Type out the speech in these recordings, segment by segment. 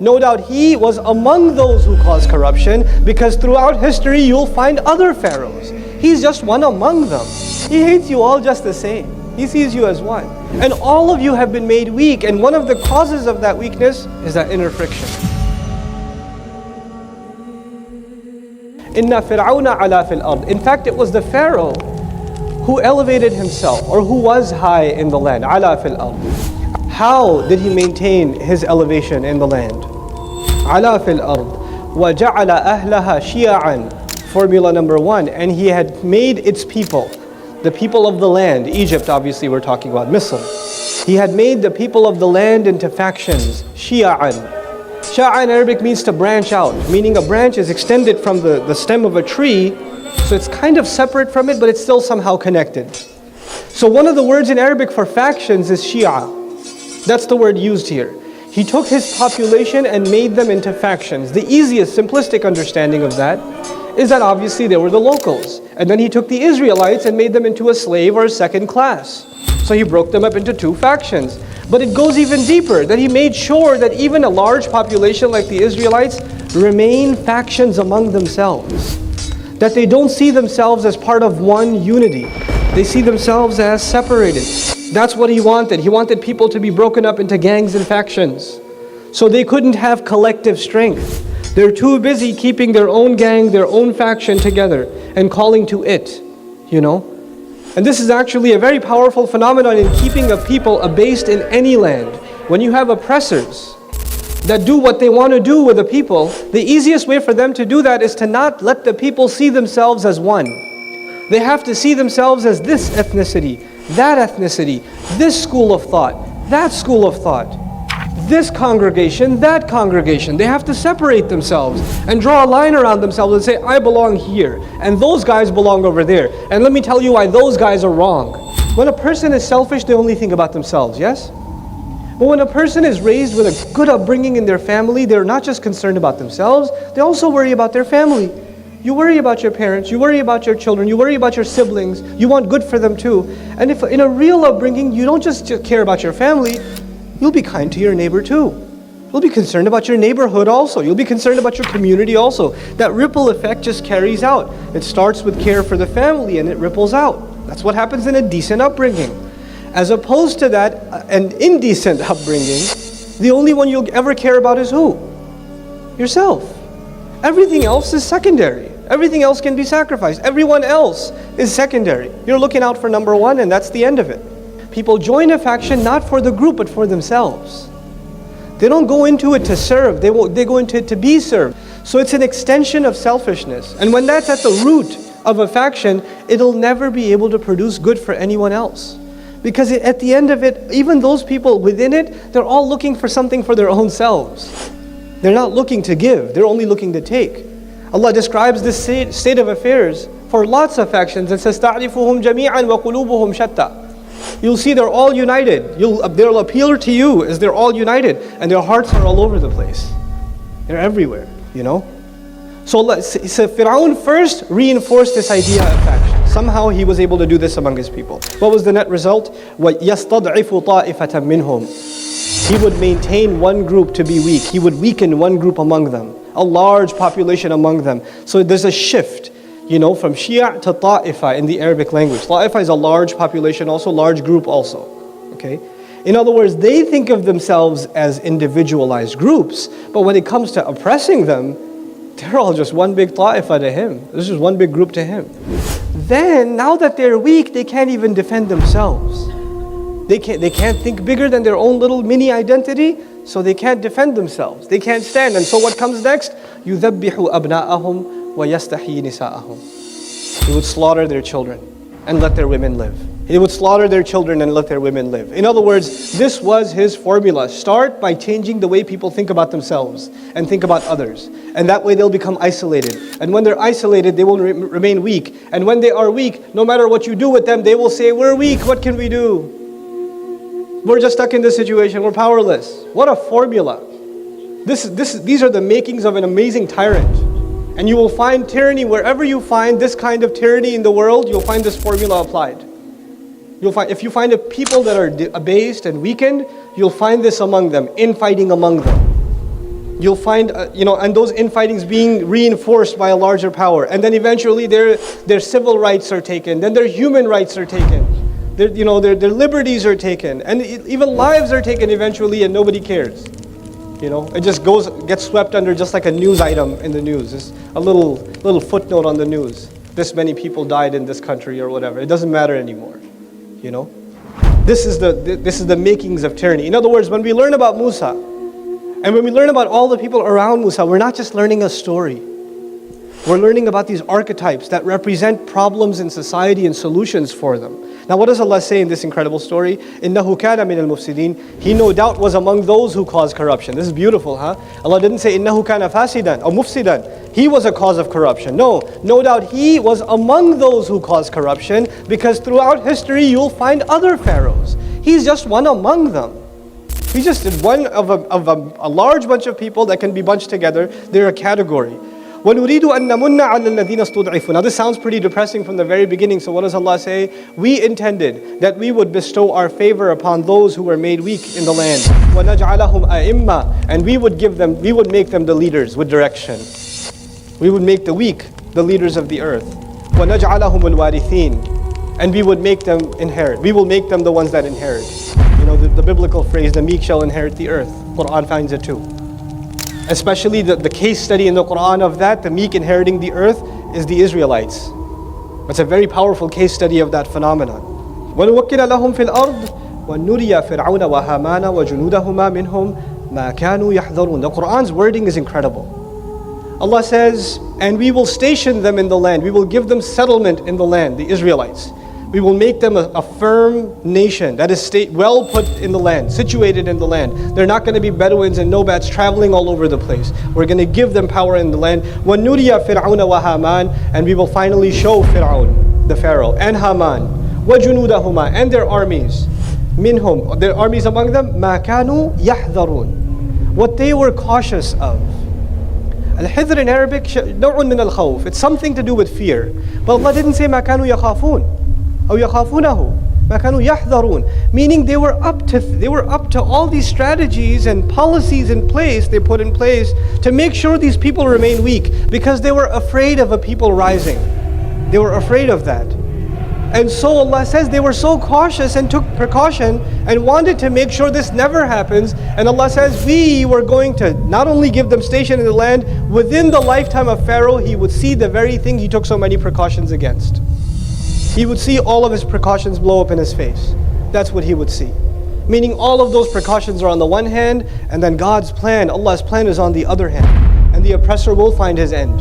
No doubt he was among those who caused corruption, because throughout history you'll find other pharaohs. He's just one among them. He hates you all just the same. He sees you as one. And all of you have been made weak, and one of the causes of that weakness is that inner friction. Inna Fir'aun ala fil ard. In fact, it was the Pharaoh who elevated himself, or who was high in the land. Ala fil ard. How did he maintain his elevation in the land? Ala fil ard. وَجَعَلَ أَهْلَهَا شِيَعًا. Formula number one. And he had made its people, the people of the land, Egypt obviously we're talking about, Misr. He had made the people of the land into factions, Shi'a'an. Sha'a in Arabic means to branch out, meaning a branch is extended from the stem of a tree, so it's kind of separate from it, but it's still somehow connected. So one of the words in Arabic for factions is Shi'a. That's the word used here. He took his population and made them into factions. The easiest, simplistic understanding of that is that obviously they were the locals. And then he took the Israelites and made them into a slave or a second class. So he broke them up into two factions. But it goes even deeper, that he made sure that even a large population like the Israelites remain factions among themselves. That they don't see themselves as part of one unity. They see themselves as separated. That's what he wanted. He wanted people to be broken up into gangs and factions. So they couldn't have collective strength. They're too busy keeping their own gang, their own faction together and calling to it, you know. And this is actually a very powerful phenomenon in keeping a people abased in any land. When you have oppressors that do what they want to do with the people, the easiest way for them to do that is to not let the people see themselves as one. They have to see themselves as this ethnicity, that ethnicity, this school of thought, that school of thought, this congregation, that congregation. They have to separate themselves and draw a line around themselves and say, I belong here, and those guys belong over there. And let me tell you why those guys are wrong. When a person is selfish, they only think about themselves, yes? But when a person is raised with a good upbringing in their family, they're not just concerned about themselves, they also worry about their family. You worry about your parents, you worry about your children, you worry about your siblings, you want good for them too. And if in a real upbringing, you don't just care about your family, you'll be kind to your neighbor too. You'll be concerned about your neighborhood also. You'll be concerned about your community also. That ripple effect just carries out. It starts with care for the family and it ripples out. That's what happens in a decent upbringing. As opposed to that, an indecent upbringing, the only one you'll ever care about is who? Yourself. Everything else is secondary. Everything else can be sacrificed. Everyone else is secondary. You're looking out for number one and that's the end of it. People join a faction not for the group but for themselves. They don't go into it to serve, they go into it to be served. So it's an extension of selfishness. And when that's at the root of a faction, it'll never be able to produce good for anyone else. Because at the end of it, even those people within it, they're all looking for something for their own selves. They're not looking to give, they're only looking to take. Allah describes this state of affairs for lots of factions and says, تَعْرِفُهُمْ جَمِيعًا وَقُلُوبُهُمْ شَتَّى. You'll see they're all united. They'll appeal to you as they're all united, and their hearts are all over the place. They're everywhere, you know. So Fir'aun first reinforced this idea of faction. Somehow he was able to do this among his people. What was the net result? وَيَسْتَضْعِفُ طَائِفَةً مِّنْهُمْ. He would maintain one group to be weak. He would weaken one group among them, a large population among them. So there's a shift, you know, from Shia' to Ta'ifa in the Arabic language. Ta'ifa is a large population also, large group also. Okay? In other words, they think of themselves as individualized groups, but when it comes to oppressing them, they're all just one big Ta'ifa to him. This is one big group to him. Then, now that they're weak, they can't even defend themselves. They can't think bigger than their own little mini identity, so they can't defend themselves. They can't stand. And so what comes next? يُذَبِّحُ أَبْنَاءَهُمْ وَيَسْتَحْيِي نِسَاءَهُمْ. He would slaughter their children and let their women live. He would slaughter their children and let their women live. In other words, this was his formula. Start by changing the way people think about themselves and think about others. And that way they'll become isolated. And when they're isolated, they will remain weak. And when they are weak, no matter what you do with them, they will say, we're weak, what can we do? We're just stuck in this situation, we're powerless. What a formula. These are the makings of an amazing tyrant. And you will find tyranny wherever you find this kind of tyranny in the world, you'll find this formula applied. If you find people that are abased and weakened, you'll find this among them, infighting among them. You'll find, and those infightings being reinforced by a larger power. And then eventually their civil rights are taken. Then their human rights are taken. Their liberties are taken. And even lives are taken eventually, and nobody cares. It just gets swept under just like a news item in the news. It's a little footnote on the news. This many people died in this country or whatever. It doesn't matter anymore. This is the makings of tyranny. In other words, when we learn about Musa, and when we learn about all the people around Musa, we're not just learning a story. We're learning about these archetypes that represent problems in society and solutions for them. Now what does Allah say in this incredible story? إِنَّهُ كَانَ مِنَ الْمُفْسِدِينَ He no doubt was among those who caused corruption. This is beautiful, huh? Allah didn't say إِنَّهُ كَانَ فَاسِدًا or مُفْسِدًا. He was a cause of corruption. No doubt he was among those who caused corruption, because throughout history you'll find other pharaohs. He's just one among them. He's just one of a large bunch of people that can be bunched together. They're a category. وَنُرِيدُ أَن نَّمُنَّ عَلَى الَّذِينَ اسْتُضْعِفُوا. Now this sounds pretty depressing from the very beginning. So what does Allah say? We intended that we would bestow our favor upon those who were made weak in the land. وَنَجْعَلَهُمْ أَئِمَّةً And we would make them the leaders with direction. We would make the weak the leaders of the earth. وَنَجْعَلَهُمُ الْوَارِثِينَ And we would make them inherit. We will make them the ones that inherit. The biblical phrase, the meek shall inherit the earth. Quran finds it too. Especially the case study in the Quran of that, the meek inheriting the earth, is the Israelites. It's a very powerful case study of that phenomenon. وَنُوَكِّلَ لَهُمْ فِي الْأَرْضِ وَنُرِيَ فِرْعَوْنَ وَهَامَانَ وَجُنُودَهُمَا مِنْهُمْ مَا كَانُوا يَحْذَرُونَ The Quran's wording is incredible. Allah says, and we will station them in the land. We will give them settlement in the land, the Israelites. We will make them a firm nation that is well put in the land, situated in the land. They're not going to be Bedouins and nomads traveling all over the place. We're going to give them power in the land. وَنُرِيَ فِرْعَوْنَ وَهَامَانَ And we will finally show Fir'aun, the Pharaoh, and Haman, وَجُنُودَهُمَا And their armies. Minhum, their armies among them, مَا كَانُوا يَحْذَرُونَ What they were cautious of. Al-Hidr in Arabic, نوع من الخوف. It's something to do with fear. But Allah didn't say مَا كَانُوا يَخَافُونَ أو يخافونه ما كانوا يحذرون, meaning they were up to all these strategies and policies in place they put in place to make sure these people remain weak, because they were afraid of a people rising. They were afraid of that. And so Allah says they were so cautious and took precaution and wanted to make sure this never happens. And Allah says we were going to not only give them station in the land, within the lifetime of Pharaoh he would see the very thing he took so many precautions against. He would see all of his precautions blow up in his face. That's what he would see. Meaning all of those precautions are on the one hand, and then God's plan, Allah's plan is on the other hand. And the oppressor will find his end.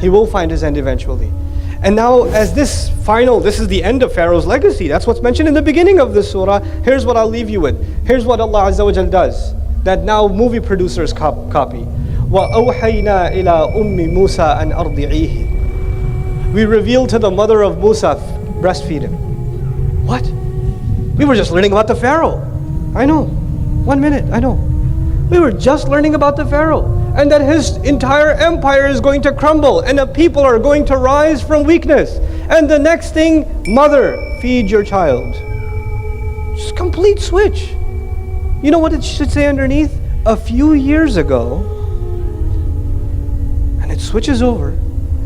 He will find his end eventually. And now as this is the end of Pharaoh's legacy. That's what's mentioned in the beginning of this surah. Here's what I'll leave you with. Here's what Allah Azza wa Jal does, that now movie producers copy. وَأَوْحَيْنَا إِلَىٰ أُمِّ مُوسَىٰ أَنْ أَرْضِعِيهِ We revealed to the mother of Musa, breastfeed him. What? We were just learning about the Pharaoh. I know. 1 minute, I know. We were just learning about the Pharaoh. And that his entire empire is going to crumble. And the people are going to rise from weakness. And the next thing, mother, feed your child. Just complete switch. You know what it should say underneath? A few years ago. And it switches over.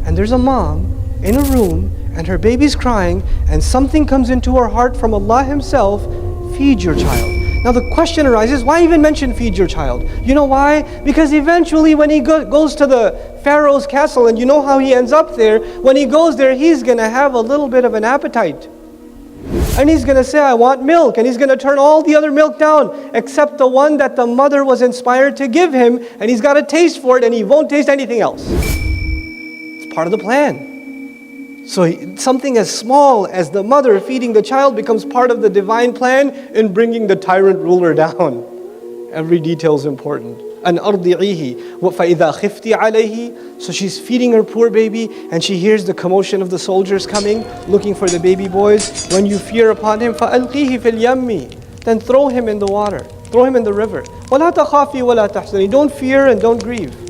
And there's a mom in a room, and her baby's crying, and something comes into her heart from Allah Himself, feed your child. Now the question arises, why even mention feed your child? You know why? Because eventually when he goes to the Pharaoh's castle, and you know how he ends up there, when he goes there, he's going to have a little bit of an appetite. And he's going to say, I want milk, and he's going to turn all the other milk down, except the one that the mother was inspired to give him, and he's got a taste for it, and he won't taste anything else. It's part of the plan. So something as small as the mother feeding the child becomes part of the divine plan in bringing the tyrant ruler down. Every detail is important. An أَرْضِعِيهِ وَفَإِذَا خِفْتِ عَلَيْهِ So she's feeding her poor baby, and she hears the commotion of the soldiers coming, looking for the baby boys. When you fear upon him, فَأَلْقِيهِ فِي الْيَمِّ Then throw him in the water, throw him in the river. وَلَا تَخَافِي وَلَا تَحْزَنِي Don't fear and don't grieve.